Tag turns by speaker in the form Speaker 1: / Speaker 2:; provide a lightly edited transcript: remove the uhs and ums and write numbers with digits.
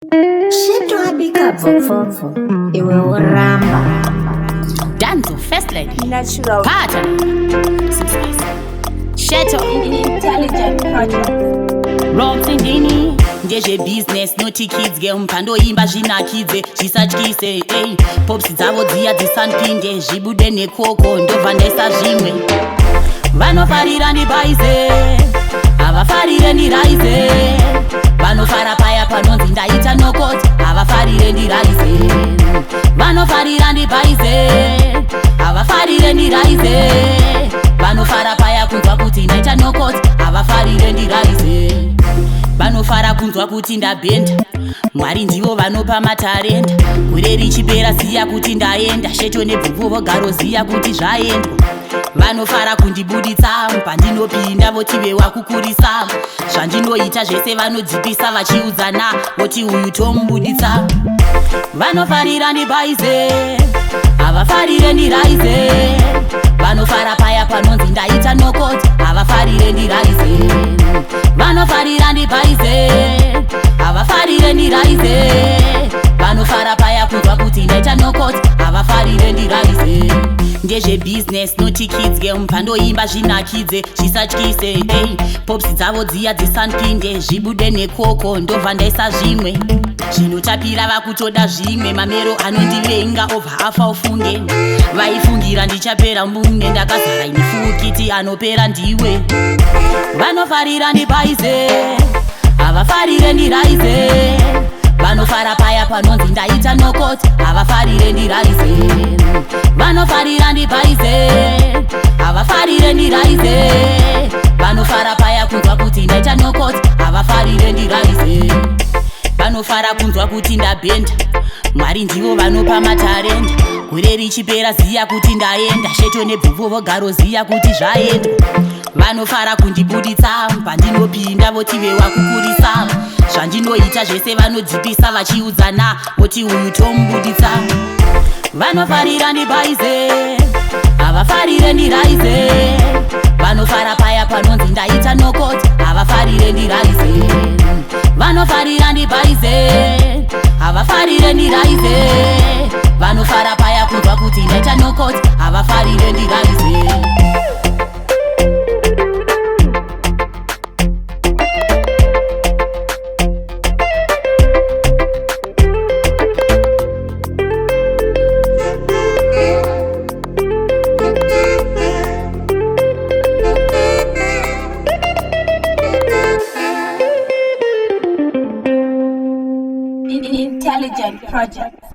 Speaker 1: Sheto abika vofofo iwe uramba
Speaker 2: Danzo first lady
Speaker 1: natural
Speaker 2: Pattern Sheto
Speaker 1: intelligent project
Speaker 2: Roxindini Ndezve business noti kids ngemuphando imba zvinakidze zvisatyise ey popsi dzavo dziya dzisanpinde zvibude nekoko ndobva ndaisa zvimwe vanofarira ndibaize havafarire ndiraize vanofara paya panonzi ndaita nokoti havafarire ndiraize vanofarira ndibaize havafarire ndiraize vanofara paya kunzwa kuti ndaita nokoti havafarire ndiraize vanofara kunzwa kuti ndabhenda mwari ndivo vanopa matarenda gore richipera ziya kuti ndaenda sheto nebvubvu vogaro ziya kuti zvaendwa vanofara kundibuditsa pandinopinda voti wakukurisa zvandinoita zvese vanodzipisa vachiudzana voti uyu tomubuditsa vanofarira ndibaize havafarire ndiraize vanofara paya panonzi ndaita nokoti havafarire ndiraize vanofarira ndibaize havafarire ndiraize vanofara paya kunzwa kuti ndaita nokoti havafarire ndiraize ndezve business noti kids ngemuphando imba zvinakidze zvisatyise ey popsi dzavo dziya dzisanpinde zvibude nekoko ndobva ndaisa zvimwe zvinotapira vakutoda zvimwe mamero anondivenga obva afa ufunge vaifungira ndichapera mbune ndakazara inifukiti anopera ndiwe vanofarira ndibaize havafarire ndiraize vanofara paya panonzi ndaita nokoti havafarire ndiraize vanofarira ndibaize havafarire ndiraize vanofara paya kunzwa kuti ndaita nokoti havafarire ndiraize vanofara kunzwa kuti ndabhenda mwari ndivo vanopa matarenda gore richipera ziya kuti ndaenda sheto nebvubvu vogaro ziya kuti zvaendwa vanofara kundibuditsa pandinopinda voti wakukurisa zvandinoita zvese vanodzipisa vachiudzana voti uyu tomubuditsa vanofarira ndibaize havafarire ndiraize vanofara paya panonzi ndaita nokoti havafarire ndiraize vanofarira ndibaize havafarire ndiraize vanofara paya kunzwa kuti ndaita nokoti havafarire ndiraize
Speaker 1: intelligent project